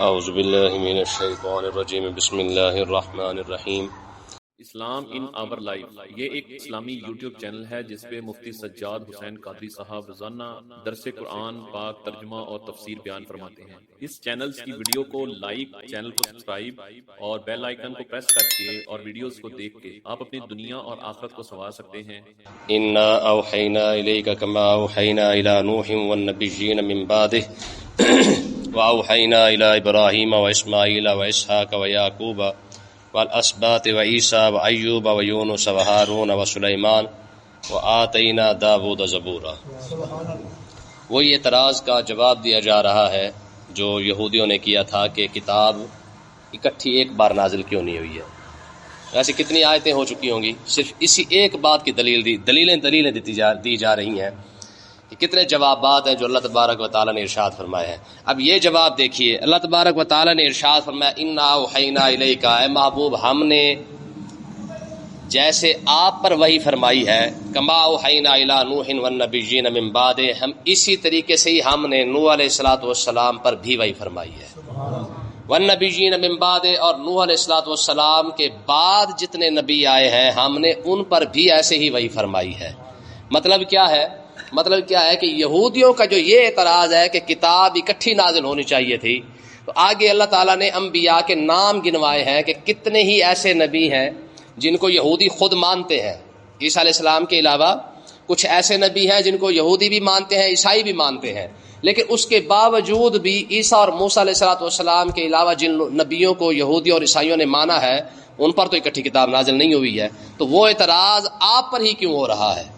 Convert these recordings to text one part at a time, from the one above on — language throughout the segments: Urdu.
اعوذ باللہ من الشیطان الرجیم بسم اللہ الرحمن الرحیم۔ اسلام ان آور لائف یہ ایک اسلامی یوٹیوب چینل ہے جس پہ مفتی سجاد حسین قادری صاحب روزانہ درس قرآن پاک ترجمہ اور تفسیر بیان فرماتے ہیں۔ اس چینل کی ویڈیو کو لائک، چینل کو سبسکرائب اور بیل آئیکن کو پریس کر کے اور ویڈیوز کو دیکھ کے آپ اپنی دنیا اور آخرت کو سنوار سکتے ہیں۔ انا اوحینا الیک کما اوحینا الی نوح والنبیین من بعدہ واوحینا الی ابراہیم واسماعیل واسحاق ویعقوب والاسباط وعیسیٰ وایوب ویونس وہارون وسلیمان وآتینا داود زبورا۔ وہی اعتراض کا جواب دیا جا رہا ہے جو یہودیوں نے کیا تھا کہ کتاب اکٹھی ایک بار نازل کیوں نہیں ہوئی ہے۔ ایسی کتنی آیتیں ہو چکی ہوں گی، صرف اسی ایک بات کی دلیلیں دی جا رہی ہیں کہ کتنے جوابات ہیں جو اللہ تبارک و تعالیٰ نے ارشاد فرمائے ہیں۔ اب یہ جواب دیکھیے، اللہ تبارک و تعالیٰ نے ارشاد فرمایا انا اوحینا الیک، اے محبوب ہم نے جیسے آپ پر وحی فرمائی ہے، کما اوحینا الی نوح والنبیین من بعد، ہم اسی طریقے سے ہی ہم نے نوح علیہ الصلوۃ والسلام پر بھی وحی فرمائی ہے، والنبیین من بعد، اور نوح علیہ الصلوۃ والسلام کے بعد جتنے نبی آئے ہیں ہم نے ان پر بھی ایسے ہی وحی فرمائی ہے۔ مطلب کیا ہے کہ یہودیوں کا جو یہ اعتراض ہے کہ کتاب اکٹھی نازل ہونی چاہیے تھی، تو آگے اللہ تعالیٰ نے انبیاء کے نام گنوائے ہیں کہ کتنے ہی ایسے نبی ہیں جن کو یہودی خود مانتے ہیں۔ عیسیٰ علیہ السلام کے علاوہ کچھ ایسے نبی ہیں جن کو یہودی بھی مانتے ہیں، عیسائی بھی مانتے ہیں، لیکن اس کے باوجود بھی عیسیٰ اور موسیٰ علیہ السلام کے علاوہ جن نبیوں کو یہودی اور عیسائیوں نے مانا ہے ان پر تو اکٹھی کتاب نازل نہیں ہوئی ہے، تو وہ اعتراض آپ پر ہی کیوں ہو رہا ہے؟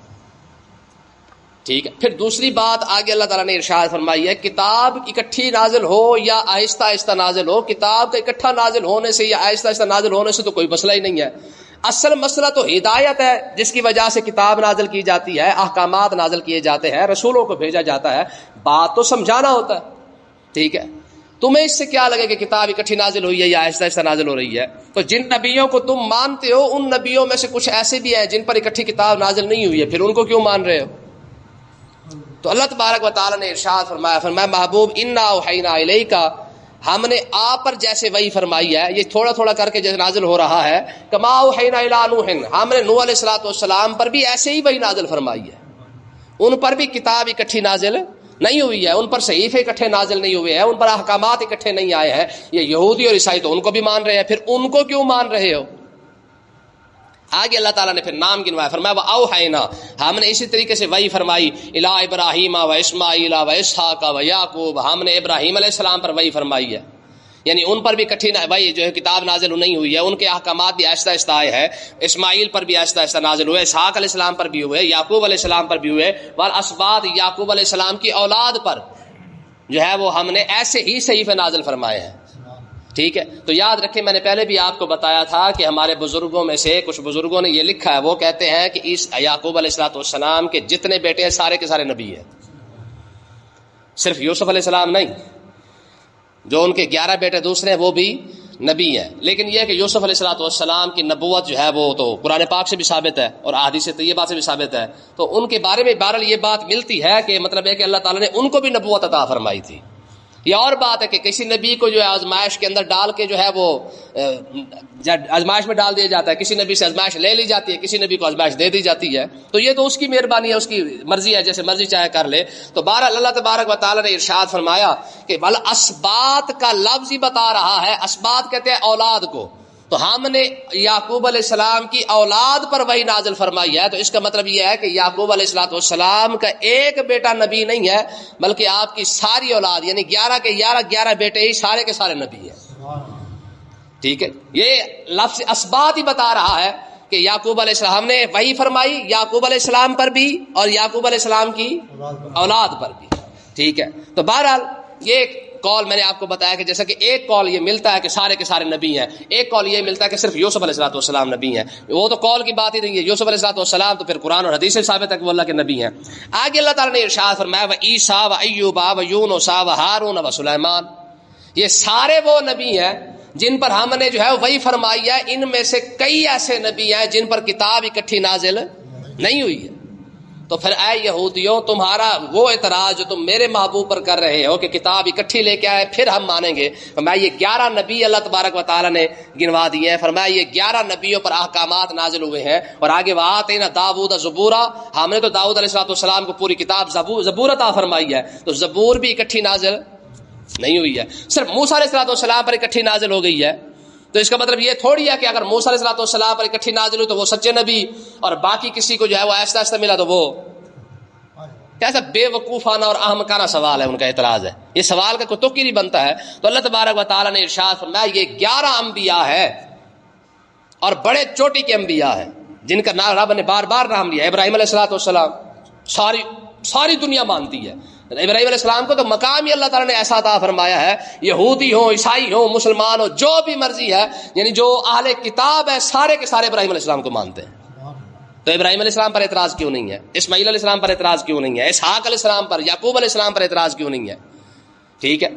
ٹھیک ہے۔ پھر دوسری بات آگے اللہ تعالیٰ نے ارشاد فرمائی ہے، کتاب اکٹھی نازل ہو یا آہستہ آہستہ نازل ہو، کتاب کا اکٹھا نازل ہونے سے یا آہستہ آہستہ نازل ہونے سے تو کوئی مسئلہ ہی نہیں ہے۔ اصل مسئلہ تو ہدایت ہے، جس کی وجہ سے کتاب نازل کی جاتی ہے، احکامات نازل کیے جاتے ہیں، رسولوں کو بھیجا جاتا ہے، بات تو سمجھانا ہوتا ہے۔ ٹھیک ہے، تمہیں اس سے کیا لگے کہ کتاب اکٹھی نازل ہوئی ہے یا آہستہ آہستہ نازل ہو رہی ہے؟ تو جن نبیوں کو تم مانتے ہو ان نبیوں میں سے کچھ ایسے بھی ہیں جن پر اکٹھی کتاب نازل نہیں ہوئی ہے، پھر ان کو کیوں مان رہے ہو؟ تو اللہ تبارک و تعالیٰ نے ارشاد فرمایا محبوب انا اوحینا الیک، ہم نے آپ پر جیسے وحی فرمائی ہے، یہ تھوڑا تھوڑا کر کے جیسے نازل ہو رہا ہے، کما اوحینا الی نوح، ہم نے نوح علیہ السلام پر بھی ایسے ہی وحی نازل فرمائی ہے، ان پر بھی کتاب اکٹھی نازل نہیں ہوئی ہے، ان پر صحیفے اکٹھے نازل نہیں ہوئے ہیں، ان پر احکامات اکٹھے نہیں آئے ہیں۔ یہ یہودی اور عیسائی تو ان کو بھی مان رہے ہیں، پھر ان کو کیوں مان رہے ہو؟ آگے اللہ تعالیٰ نے پھر نام گنوایا، فرمایا وَأَوْحَيْنَا، ہم نے اسی طریقے سے وحی فرمائی اِلَىٰ ابراہیم وَإِسْمَاعِيلَ وَإِسْحَاقَ وَيَعْقُوبَ، ہم نے ابراہیم علیہ السلام پر وحی فرمائی ہے، یعنی ان پر بھی کٹھی وحی جو ہے کتاب نازل نہیں ہوئی ہے، ان کے احکامات بھی آہستہ آہستہ آئے ہیں، اسماعیل پر بھی آہستہ آہستہ نازل ہوئے، اسحاق علیہ السلام پر بھی ہوئے، یعقوب علیہ السلام پر بھی ہوئے، والاسباط، یعقوب علیہ السلام کی اولاد پر جو ہے وہ ہم نے ایسے ہی صحیفے نازل فرمائے ہیں۔ ٹھیک ہے، تو یاد رکھیں میں نے پہلے بھی آپ کو بتایا تھا کہ ہمارے بزرگوں میں سے کچھ بزرگوں نے یہ لکھا ہے، وہ کہتے ہیں کہ یعقوب علیہ السلام کے جتنے بیٹے ہیں سارے کے سارے نبی ہیں، صرف یوسف علیہ السلام نہیں، جو ان کے 11 بیٹے دوسرے ہیں وہ بھی نبی ہیں، لیکن یہ کہ یوسف علیہ السلام کی نبوت جو ہے وہ تو قرآن پاک سے بھی ثابت ہے اور احادیث طیبہ سے بھی ثابت ہے، تو ان کے بارے میں بہرحال یہ بات ملتی ہے کہ مطلب ہے کہ اللہ تعالیٰ نے ان کو بھی نبوت عطا فرمائی تھی۔ یہ اور بات ہے کہ کسی نبی کو جو ہے آزمائش کے اندر ڈال کے جو ہے وہ آزمائش میں ڈال دیا جاتا ہے، کسی نبی سے آزمائش لے لی جاتی ہے، کسی نبی کو آزمائش دے دی جاتی ہے، تو یہ تو اس کی مہربانی ہے، اس کی مرضی ہے، جیسے مرضی چاہے کر لے۔ تو بہرحال اللہ تبارک و تعالیٰ نے ارشاد فرمایا کہ اسباط کا لفظ ہی بتا رہا ہے، اسباط کہتے ہیں اولاد کو، تو ہم نے یعقوب علیہ السلام کی اولاد پر وحی نازل فرمائی ہے، تو اس کا مطلب یہ ہے کہ یعقوب علیہ السلام کا ایک بیٹا نبی نہیں ہے بلکہ آپ کی ساری اولاد، یعنی 11 کے 11 بیٹے ہی سارے کے سارے نبی ہیں۔ ٹھیک ہے، یہ لفظ اسباط ہی بتا رہا ہے کہ یعقوب علیہ السلام نے وحی فرمائی یعقوب علیہ السلام پر بھی اور یعقوب علیہ السلام کی اولاد پر بھی۔ ٹھیک ہے، تو بہرحال یہ قول میں نے آپ کو بتایا کہ جیسا کہ ایک قول یہ ملتا ہے کہ سارے کے سارے نبی ہیں، ایک قول یہ ملتا ہے کہ صرف یوسف علیہ السلام نبی ہیں، وہ تو قول کی بات ہی نہیں ہے، یوسف علیہ السلام تو پھر قرآن اور حدیث سے ثابت ہے کہ وہ اللہ کے نبی ہیں۔ آگے اللہ تعالیٰ نے ارشاد فرمایا وعیسیٰ وایوب ویونس وہارون وسلیمان، یہ سارے وہ نبی ہیں جن پر ہم نے جو ہے وہی فرمائی ہے، ان میں سے کئی ایسے نبی ہیں جن پر کتاب اکٹھی نازل نہیں ہوئی ہے۔ تو پھر اے یہودیوں تمہارا وہ اعتراض جو تم میرے محبوب پر کر رہے ہو کہ کتاب اکٹھی لے کے آئے پھر ہم مانیں گے، فرمایا یہ 11 نبی اللہ تبارک و تعالیٰ نے گنوا دیے ہیں، فرمایا یہ 11 نبیوں پر احکامات نازل ہوئے ہیں، اور آگے وآتینا داؤد زبورا، ہم نے تو داؤد علیہ السلام کو پوری کتاب زبور عطا فرمائی ہے، تو زبور بھی اکٹھی نازل نہیں ہوئی ہے، صرف موسیٰ علیہ السلام پر اکٹھی نازل ہو گئی ہے۔ تو اس کا مطلب یہ تھوڑی ہے کہ اگر موسیٰ علیہ السلام پر اکٹھی نازل ہوئی تو وہ سچے نبی، اور باقی کسی کو جو ہے وہ ایسا ایسا ملا تو وہ کیسا بے وقوفانہ اور احمقانہ سوال ہے، ان کا اعتراض ہے، یہ سوال کا کوئی تک ہی نہیں بنتا ہے۔ تو اللہ تبارک و تعالیٰ نے ارشاد فرمایا یہ 11 انبیاء ہے اور بڑے چوٹی کے انبیاء ہیں جن کا نام رب نے بار بار نام لیا۔ ابراہیم علیہ السلام ساری دنیا مانتی ہے، ابراہیم علیہ السلام کو تو مقام ہی اللہ تعالیٰ نے ایسا عطا فرمایا ہے، یہودی ہو عیسائی ہو مسلمان ہو جو بھی مرضی ہے، یعنی جو اہل کتاب ہے سارے کے سارے ابراہیم علیہ السلام کو مانتے ہیں۔ تو ابراہیم علیہ السلام پر اعتراض کیوں نہیں ہے؟ اسماعیل علیہ السلام پر اعتراض کیوں نہیں ہے؟ اسحاق علیہ السلام پر، یعقوب علیہ السلام پر اعتراض کیوں نہیں ہے؟ ٹھیک ہے،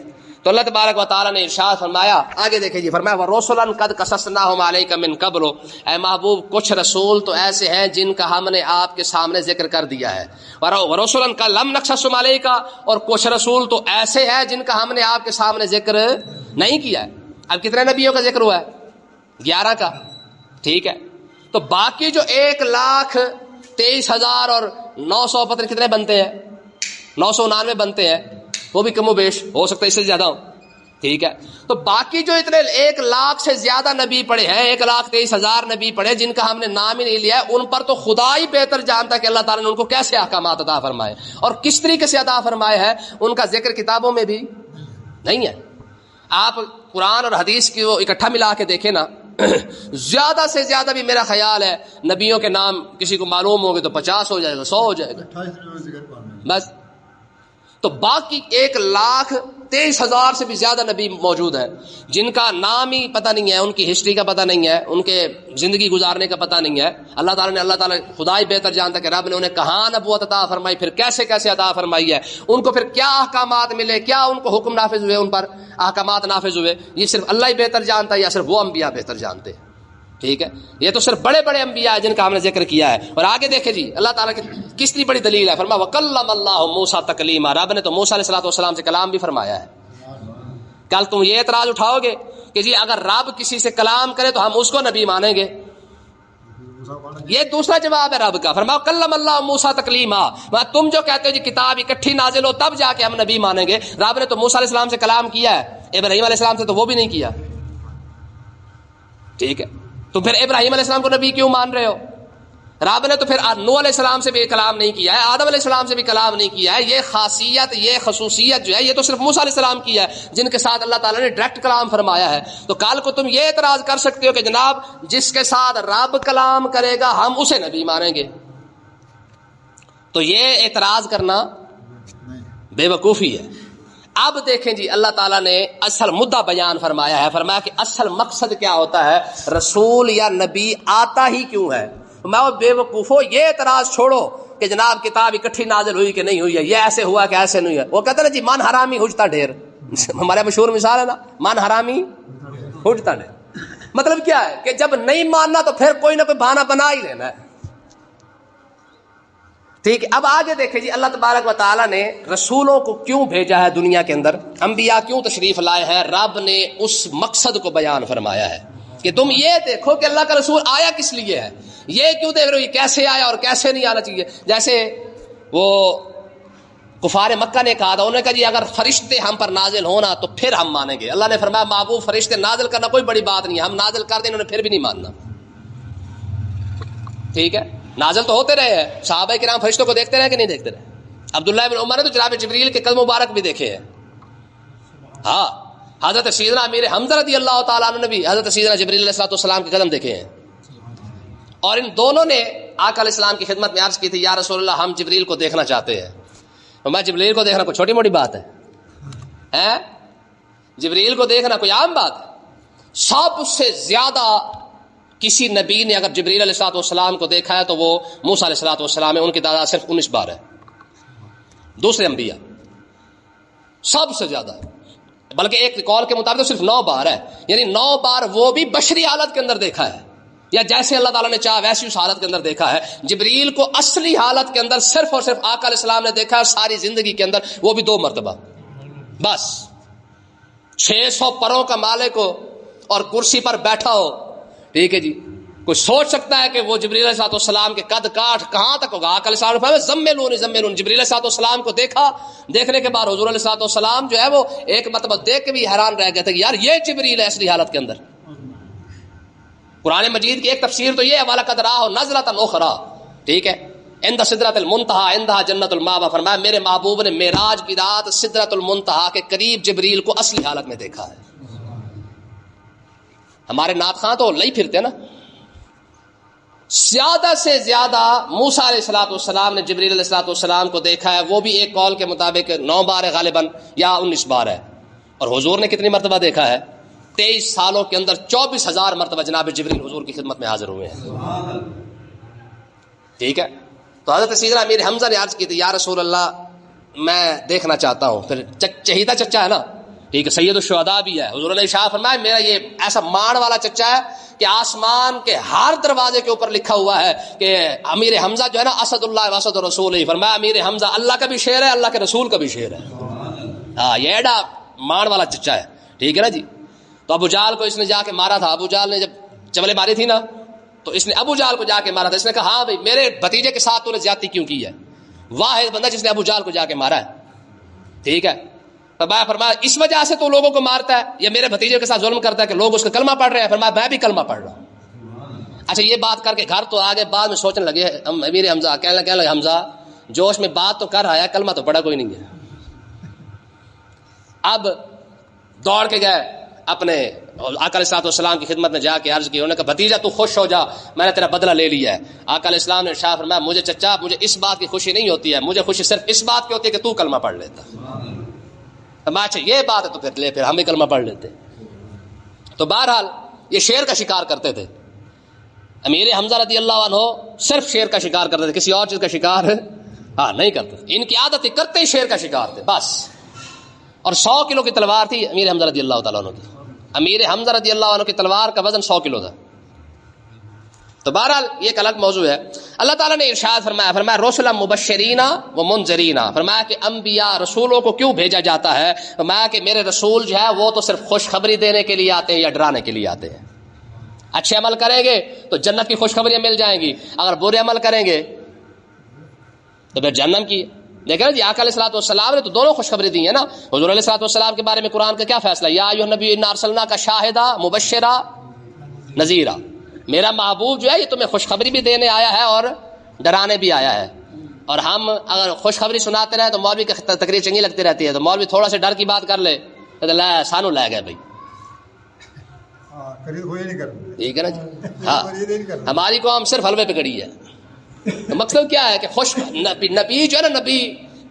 تو اللہ تبارک و تعالیٰ نے ارشاد فرمایا، آگے دیکھیں جی، فرمایا وَرُسُلًا قَدْ قَصَصْنَاهُمْ عَلَيْكَ مِنْ قَبْلُ، اے محبوب کچھ رسول تو ایسے ہیں جن کا ہم نے آپ کے سامنے ذکر کر دیا ہے، وَرُسُلًا قَدْ لَمْ نَقْصُصْهُمْ عَلَيْكَ، اور کچھ رسول تو ایسے ہیں جن کا ہم نے آپ کے سامنے ذکر نہیں کیا ہے۔ اب کتنے نبیوں کا ذکر ہوا ہے؟ 11 کا، ٹھیک ہے، تو باقی جو 1,23,000 اور 900 پتہ کتنے بنتے ہیں؟ 999 بنتے ہیں، وہ بھی کم و بیش ہو سکتا ہے اس سے زیادہ ہو، ٹھیک ہے، تو باقی جو اتنے 1 لاکھ سے زیادہ نبی پڑے ہیں، 1,23,000 نبی پڑے جن کا ہم نے نام ہی نہیں لیا ہے، ان پر تو خدا ہی بہتر جانتا ہے کہ اللہ تعالیٰ نے ان کو کیسے احکامات عطا فرمائے اور کس طریقے سے عطا فرمائے ہیں، ان کا ذکر کتابوں میں بھی نہیں ہے۔ آپ قرآن اور حدیث کی وہ اکٹھا ملا کے دیکھیں نا، زیادہ سے زیادہ بھی میرا خیال ہے نبیوں کے نام کسی کو معلوم ہو گے تو 50 ہو جائے گا، 100 ہو جائے گا بس۔ تو باقی 1,23,000 سے بھی زیادہ نبی موجود ہیں جن کا نام ہی پتہ نہیں ہے، ان کی ہسٹری کا پتہ نہیں ہے، ان کے زندگی گزارنے کا پتہ نہیں ہے۔ اللہ تعالیٰ خدا ہی بہتر جانتا کہ رب نے انہیں کہاں نبوت عطا فرمائی، پھر کیسے کیسے عطا فرمائی ہے، ان کو پھر کیا احکامات ملے، کیا ان کو حکم نافذ ہوئے، ان پر احکامات نافذ ہوئے، یہ صرف اللہ ہی بہتر جانتا ہے یا صرف وہ انبیاء بہتر جانتے ہیں؟ ٹھیک ہے، یہ تو صرف بڑے بڑے انبیاء ہیں جن کا ہم نے ذکر کیا ہے۔ اور آگے دیکھیں جی اللہ تعالیٰ کی کس لیے بڑی دلیل ہے، فرمایا وَكَلَّمَ اللَّهُ مُوسَىٰ تَكْلِيمًا، رب نے تو موسیٰ علیہ السلام سے کلام بھی فرمایا ہے۔ کل تم یہ اعتراض اٹھاؤ گے کہ جی اگر رب کسی سے کلام کرے تو ہم اس کو نبی مانیں گے، یہ دوسرا جواب ہے رب کا، فرمایا کلم اللہ موسیٰ تکلیما، تم جو کہتے ہو جی کتاب اکٹھی نازل ہو تب جا کے ہم نبی مانیں گے، رب نے تو موسیٰ علیہ السلام سے کلام کیا ہے، ابراہیم علیہ السلام سے تو وہ بھی نہیں کیا، ٹھیک ہے، تو پھر ابراہیم علیہ السلام کو نبی کیوں مان رہے ہو؟ رب نے تو پھر نوح علیہ السلام سے بھی کلام نہیں کیا ہے، آدم علیہ السلام سے بھی کلام نہیں کیا ہے، یہ خاصیت یہ خصوصیت جو ہے یہ تو صرف موسیٰ علیہ السلام کی ہے جن کے ساتھ اللہ تعالیٰ نے ڈائریکٹ کلام فرمایا ہے۔ تو کل کو تم یہ اعتراض کر سکتے ہو کہ جناب جس کے ساتھ رب کلام کرے گا ہم اسے نبی مانیں گے، تو یہ اعتراض کرنا بے وقوفی ہے۔ اب دیکھیں جی اللہ تعالیٰ نے اصل مدعا بیان فرمایا ہے، فرمایا کہ اصل مقصد کیا ہوتا ہے، رسول یا نبی آتا ہی کیوں ہے؟ میں بے وقوفو یہ اعتراض چھوڑو کہ جناب کتاب اکٹھی نازل ہوئی کہ نہیں ہوئی ہے، یہ ایسے ہوا کہ ایسے نہیں ہے، وہ کہتے ہیں جی من حرامی حجتا ڈھیر، ہمارے مشہور مثال ہے نا من حرامی حجتا ڈھیر، مطلب کیا ہے کہ جب نہیں ماننا تو پھر کوئی نہ کوئی بہانہ بنا ہی لینا ہے، ٹھیک ہے۔ اب آگے دیکھیں جی اللہ تبارک و تعالیٰ نے رسولوں کو کیوں بھیجا ہے دنیا کے اندر، انبیاء کیوں تشریف لائے ہیں، رب نے اس مقصد کو بیان فرمایا ہے کہ تم یہ دیکھو کہ اللہ کا رسول آیا کس لیے ہے، یہ کیوں دیکھ رہے ہو یہ کیسے آیا اور کیسے نہیں آنا چاہیے۔ جیسے وہ کفار مکہ نے کہا تھا، انہوں نے کہا جی اگر فرشتے ہم پر نازل ہونا تو پھر ہم مانیں گے، اللہ نے فرمایا محبوب فرشتے نازل کرنا کوئی بڑی بات نہیں ہے، ہم نازل کر دیں انہوں نے پھر بھی نہیں ماننا، ٹھیک ہے، نازل تو ہوتے رہے ہیں، صحابہ کرام فرشتوں کو دیکھتے رہے کہ نہیں دیکھتے رہے، عبداللہ بن عمر نے تو جناب جبریل کے قدم مبارک بھی دیکھے ہیں، ہاں حضرت سیدنا امیر حمزہ رضی اللہ تعالیٰ عنہ نے بھی حضرت سیدنا جبریل علیہ السلام کے قدم دیکھے ہیں، اور ان دونوں نے آقا علیہ السلام کی خدمت میں عرض کی تھی یا رسول اللہ ہم جبریل کو دیکھنا چاہتے ہیں، میں جبریل کو دیکھنا کوئی چھوٹی موٹی بات ہے، جبریل کو دیکھنا کوئی عام بات ہے، سب سے زیادہ کسی نبی نے اگر جبریل علیہ السلام کو دیکھا ہے تو وہ موسیٰ علیہ السلام ہے، ان کی تعداد صرف 19 بار ہے، دوسرے انبیاء سب سے زیادہ، بلکہ ایک قول کے مطابق صرف 9 بار ہے، یعنی 9 بار وہ بھی بشری حالت کے اندر دیکھا ہے، یا جیسے اللہ تعالیٰ نے چاہا ویسی اس حالت کے اندر دیکھا ہے. جبریل کو اصلی حالت کے اندر صرف اور صرف آقا علیہ السلام نے دیکھا ہے ساری زندگی کے اندر, وہ بھی 2 مرتبہ بس. 600 پروں کا مالک ہو اور کرسی پر بیٹھا ہو, ٹھیک ہے جی, کوئی سوچ سکتا ہے کہ وہ جبریل علیہ السلام کے قد کاٹ کہاں تک ہوگا؟ آقا علیہ السلام زملون جبریل علیہ السلام کو دیکھا, دیکھنے کے بعد حضور علیہ السلام جو ہے وہ ایک مرتبہ دیکھ کے بھی حیران رہ گئے تھے کہ یار یہ جبریل ہے اصلی حالت کے اندر. قرآن مجید کی ایک تفسیر تو یہ ہے وَلَقَدْ رَآهُ نَزْلَةً أُخْرَىٰ, ٹھیک ہے, عند سدرۃ المنتہا عندہا جنت المأویٰ. فرمایا میرے محبوب نے معراج کی رات سدرۃ المنتہا کے قریب جبریل کو اصلی حالت میں دیکھا ہے. ہمارے نعت خواں تو لئی پھرتے نا, زیادہ سے زیادہ موسیٰ علیہ السلام نے جبریل علیہ السلام کو دیکھا ہے, وہ بھی ایک قول کے مطابق 9 بار ہے غالباً یا 19 بار ہے. اور حضور نے کتنی مرتبہ دیکھا ہے؟ 23 سالوں کے اندر 24,000 مرتبہ جناب جبریل حضور کی خدمت میں حاضر ہوئے ہیں. ٹھیک ہے, تو حضرت سیدنا امیر حمزہ نے عرض کی تھی یا رسول اللہ میں دیکھنا چاہتا ہوں. پھر چہیتا چچا ہے نا, ٹھیک ہے, سید الشہداء بھی ہے. حضور نے ارشاد فرمایا میرا یہ ایسا مان والا چچا ہے کہ آسمان کے ہر دروازے کے اوپر لکھا ہوا ہے کہ امیر حمزہ جو ہے نا اسد اللہ و اسد رسول. فرمایا امیر حمزہ اللہ کا بھی شعر ہے, اللہ کے رسول کا بھی شعر ہے. ہاں, یہ ایڈا مان والا چچا ہے, ٹھیک ہے نا جی. تو ابو جہل کو اس نے جا کے مارا تھا. ابو جہل نے جب چولے ماری تھی نا, تو اس نے ابو جہل کو جا کے مارا تھا. اس نے کہا ہاں بھائی میرے بھتیجے کے ساتھ تو نے زیادتی کیوں کی ہے؟ واحد بندہ جس نے ابو جہل کو جا کے مارا ہے, ٹھیک ہے. فرمایا اس وجہ سے تو لوگوں کو مارتا ہے یا میرے بھتیجے کے ساتھ ظلم کرتا ہے کہ لوگ اس کا کلمہ پڑھ رہے ہیں؟ فرمایا میں بھی کلمہ پڑھ رہا ہوں. اچھا یہ بات کر کے گھر تو آگے بعد میں سوچنے لگے امیر حمزہ, کہنے لگے حمزہ جوش میں بات تو کر رہا ہے, کلمہ تو پڑھا کوئی نہیں ہے. اب دوڑ کے گئے اپنے آقا علیہ السلام کی خدمت میں جا کے عرض کی. انہوں نے کہا بھتیجا تو خوش ہو جا, میں نے تیرا بدلہ لے لیا ہے. آقا علیہ السلام نے ارشاد فرمایا مجھے چچا مجھے اس بات کی خوشی نہیں ہوتی ہے, مجھے خوشی صرف اس بات کی ہوتی ہے کہ تو کلمہ پڑھ لیتا. اچھا یہ بات ہے تو پھر لے, پھر ہم بھی کلمہ پڑھ لیتے. تو بہرحال یہ شعر کا شکار کرتے تھے. امیر حمزہ رضی اللہ عنہ صرف شعر کا شکار کرتے تھے, کسی اور چیز کا شکار نہیں کرتے. ان کی عادت ہی کرتے ہی شعر کا شکار تھے بس. اور 100 کلو کی تلوار تھی امیر حمزہ رضی اللہ تعالیٰ عنہ کی. امیر حمزہ رضی اللہ عنہ کی تلوار کا وزن 100 کلو تھا. تو بہرحال یہ ایک الگ موضوع ہے. اللہ تعالیٰ نے ارشاد فرمایا رسلا مبشرین و منذرین. فرمایا کہ انبیاء رسولوں کو کیوں بھیجا جاتا ہے؟ فرمایا کہ میرے رسول جو ہے وہ تو صرف خوشخبری دینے کے لیے آتے ہیں یا ڈرانے کے لیے آتے ہیں. اچھے عمل کریں گے تو جنت کی خوشخبریاں مل جائیں گی, اگر برے عمل کریں گے تو پھر جہنم کی. دیکھیں جی آقا علیہ السلام نے تو دونوں خوشخبری دی ہیں نا. حضور علیہ السلام کے بارے میں قرآن کا کیا فیصلہ؟ یا ایھا النبی انا ارسلناک شاہدا مبشرا نذیرا. میرا محبوب جو ہے یہ تمہیں خوشخبری بھی دینے آیا ہے اور ڈرانے بھی آیا ہے. اور ہم اگر خوشخبری سناتے رہے تو مولوی کی تقریر چنگی لگتی رہتی ہے, تو مولوی تھوڑا سا ڈر کی بات کر لے تو سانو لے گئے بھائی, ٹھیک ہے نا جی. ہاں ہماری قوم صرف حلوے پہ کڑی ہے. تو مقصد کیا ہے کہ نبی جو ہے نا,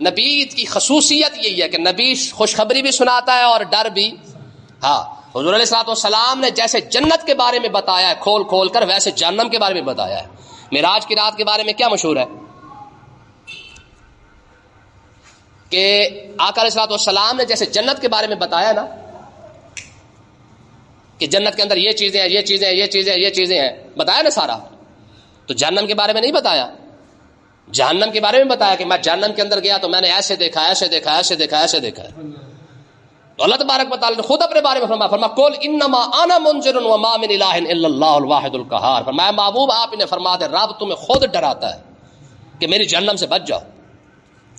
نبی کی خصوصیت یہی ہے کہ نبی خوشخبری بھی سناتا ہے اور ڈر بھی. ہاں حضور علیہ السلام نے جیسے جنت کے بارے میں بتایا ہے کھول کھول کر, ویسے جہنم کے بارے میں بتایا ہے. معراج کی رات کے بارے میں کیا مشہور ہے کہ آقا علیہ السلام نے جیسے جنت کے بارے میں بتایا نا کہ جنت کے اندر یہ چیزیں ہیں, یہ چیزیں ہیں, یہ چیزیں ہیں, یہ چیزیں ہیں, بتایا نا سارا. تو جہنم کے بارے میں نہیں بتایا. جہنم کے بارے میں بتایا کہ میں جہنم کے اندر گیا تو میں نے ایسے دیکھا, ایسے دیکھا, ایسے دیکھا, ایسے دیکھا. تو اللہ تبارک و تعالی نے خود اپنے بارے میں فرمایا قل انما انا منذر وما من الہ الا اللہ الواحد القہار. فرمایا محبوب آپ انہیں فرما دے رب تمہیں خود ڈراتا ہے کہ میری جہنم سے بچ جاؤ.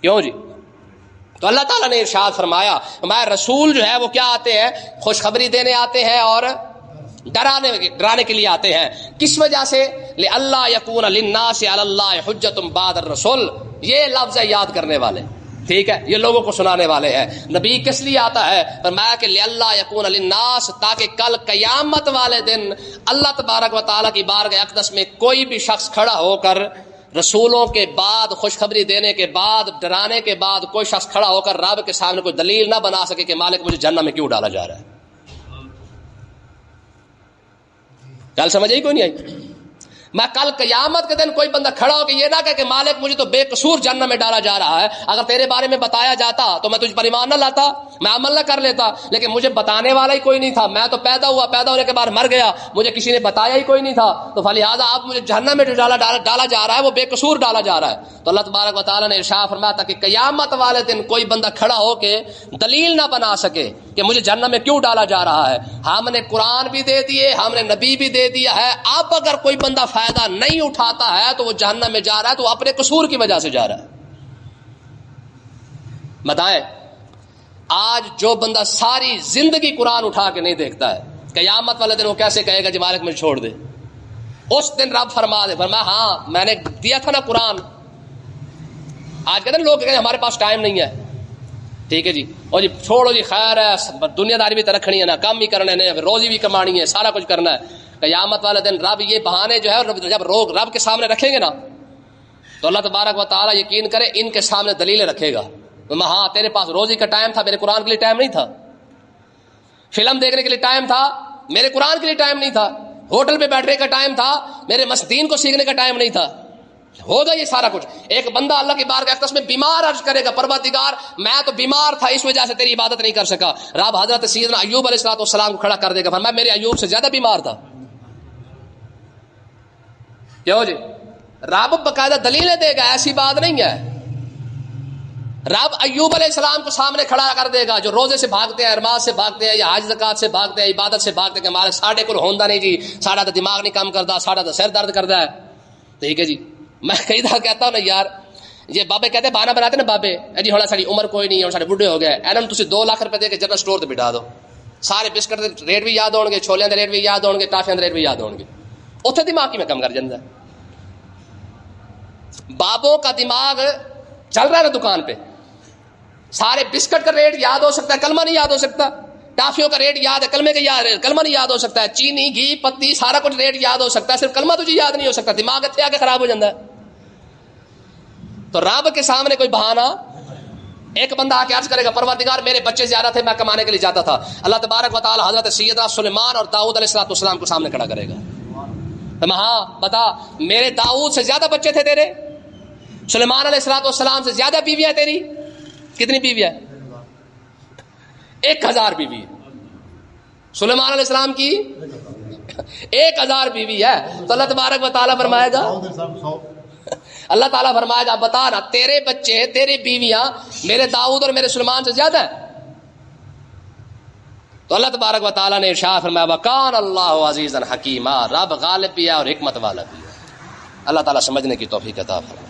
کیوں جی؟ تو اللہ تعالیٰ نے ارشاد فرمایا ہمارے رسول جو ہے وہ کیا آتے ہیں؟ خوشخبری دینے آتے ہیں اور ڈرانے کے لیے آتے ہیں. کس وجہ سے؟ لِأَلَّا يَكُونَ لِلنَّاسِ عَلَى اللَّهِ حُجَّةٌ بَعْدَ الرَّسُولِ. یہ لفظ ہے یاد کرنے والے, ٹھیک ہے, یہ لوگوں کو سنانے والے ہیں. نبی کس لیے آتا ہے؟ فرمایا کہ لِأَلَّا يَكُونَ لِلنَّاسِ, تاکہ کل قیامت والے دن اللہ تبارک و تعالیٰ کی بارگاہ اقدس میں کوئی بھی شخص کھڑا ہو کر رسولوں کے بعد, خوشخبری دینے کے بعد, ڈرانے کے بعد, کوئی شخص کھڑا ہو کر رب کے سامنے کوئی دلیل نہ بنا سکے کہ مالک مجھے جہنم میں کیوں ڈالا جا رہا ہے. کل سمجھ آئی کوئی نہیں آئی؟ میں کل قیامت کے دن کوئی بندہ کھڑا ہو کہ یہ نہ کہے کہ مالک مجھے تو بے قصور جہنم میں ڈالا جا رہا ہے. اگر تیرے بارے میں بتایا جاتا تو میں تجھ پر ایمان نہ لاتا. میں عمل نہ کر لیتا، لیکن مجھے بتانے والا ہی کوئی نہیں تھا، میں تو پیدا ہوا، پیدا ہونے کے بعد مر گیا، مجھے کسی نے بتایا ہی کوئی نہیں تھا، تو فلہذا اب مجھے جہنم میں جو ڈالا جا رہا ہے وہ بے قصور ڈالا جا رہا ہے۔ تو اللہ تبارک و تعالیٰ نے ارشاد فرمایا تھا کہ قیامت والے دن کوئی بندہ کھڑا ہو کے دلیل نہ بنا سکے کہ مجھے جہنم میں کیوں ڈالا جا رہا ہے۔ ہم نے قرآن بھی دے دیے، ہم نے نبی بھی دے دیا ہے، اب اگر کوئی بندہ فائدہ نہیں اٹھاتا ہے تو وہ جہنم میں جا رہا ہے، تو وہ اپنے قصور کی وجہ سے جا رہا ہے۔ بتائیں آج جو بندہ ساری زندگی قرآن اٹھا کے نہیں دیکھتا ہے، قیامت والے دن وہ کیسے کہے گا جی مالک مجھے چھوڑ دے؟ اس دن رب فرما دے، فرمایا ہاں میں نے دیا تھا نا قرآن۔ آج کہتے ہیں لوگ کہتے ہیں ہمارے پاس ٹائم نہیں ہے، ٹھیک ہے جی، اور جی چھوڑو جی خیر ہے، دنیا داری بھی تو رکھنی ہے نا، کام بھی کرنا ہے، روزی بھی کمانی ہے، سارا کچھ کرنا ہے۔ قیامت والے دن رب یہ بہانے جو ہے جب رب کے سامنے رکھیں گے نا، تو اللہ تبارک و تعالیٰ یقین کرے ان کے سامنے دلیلیں رکھے گا۔ ہاں تیرے پاس روزی کا ٹائم تھا، میرے قرآن کے لیے ٹائم نہیں تھا، فلم دیکھنے کے لیے ٹائم تھا، میرے قرآن کے لیے ٹائم نہیں تھا، ہوٹل پہ بیٹھنے کا ٹائم تھا، میرے دین کو سیکھنے کا ٹائم نہیں تھا۔ ہوگا یہ سارا کچھ۔ ایک بندہ اللہ کی بارگاہ میں بیمار عرض کرے گا، پروردگار میں تو بیمار تھا اس وجہ سے تیری عبادت نہیں کر سکا۔ رب حضرت سیدنا ایوب علیہ السلام کو کھڑا کر دے گا، فرمایا میرے ایوب سے زیادہ بیمار تھا۔ کیوں جی؟ رب باقاعدہ دلیلیں دے گا، ایسی بات نہیں ہے۔ رب ایوب علیہ السلام کو سامنے کھڑا کر دے گا، جو روزے سے بھاگتے ہیں، ارماز سے بھاگتے ہیں، یا حج زکات سے بھاگتے ہیں، عبادت سے بھاگتے ہیں کہ مالک ساڈے کول ہوندا نہیں جی، ساڈا تو دماغ نہیں کام کرتا، ساڈا تو سر درد کرتا ہے، ٹھیک ہے جی۔ میں کئی دفعہ کہتا ہوں نا یار، یہ بابے کہتے ہیں بہانا بناتے نا بابے جی، ہن ساری عمر کوئی نہیں ہے، سارے بڈھے ہو گئے، اینوں تسی 2 لاکھ روپے دے کے جنرل سٹور تے بٹھا دو، سارے بسکٹ دے ریٹ بھی یاد ہون گے، چھولیاں دے ریٹ بھی یاد ہون گے، ٹافیاں دے ریٹ بھی یاد ہون گے، اوتھے دماغ کی میں کم کر جاندا ہے۔ بابوں کا دماغ چل رہا ہے نا دکان پہ، سارے بسکٹ کا ریٹ یاد ہو سکتا ہے، کلمہ نہیں یاد ہو سکتا، ٹافیوں کا ریٹ یاد ہے، کلمے کا یاد ہے، کلمہ نہیں یاد ہو سکتا ہے، چینی گھی پتی سارا کچھ ریٹ یاد ہو سکتا ہے، صرف کلمہ تجھے یاد نہیں ہو سکتا، دماغ اتنے آ کے خراب ہو جاتا ہے۔ تو رب کے سامنے کوئی بہانہ، ایک بندہ آ کے عرض کرے گا پروردگار میرے بچے زیادہ تھے، میں کمانے کے لیے جاتا تھا، اللہ تبارک و تعالی حضرت سیدنا سلیمان اور داؤد علیہ السلام کو سامنے کھڑا کرے گا، ہاں بتا میرے داؤد سے زیادہ بچے تھے تیرے، سلیمان علیہ السلام سے زیادہ بیویاں تیری، کتنی بیویاں؟ 1000 بیوی ہے سلیمان علیہ السلام کی، 1000 بیوی ہے۔ تو اللہ تبارک و تعالیٰ فرمائے گا، اللہ تعالیٰ فرمائے گا بتا نا تیرے بچے تیری بیویاں میرے داؤد اور میرے سلیمان سے زیادہ ہیں؟ تو اللہ تبارک و تعالیٰ نے ارشاد فرمایا وَقَانَ اللَّهُ عَزِيزًا حَكِيمًا، رب غالب بھی ہے اور حکمت والا بھی ہے۔ اللہ تعالیٰ سمجھنے کی توفیق عطا فرمائے۔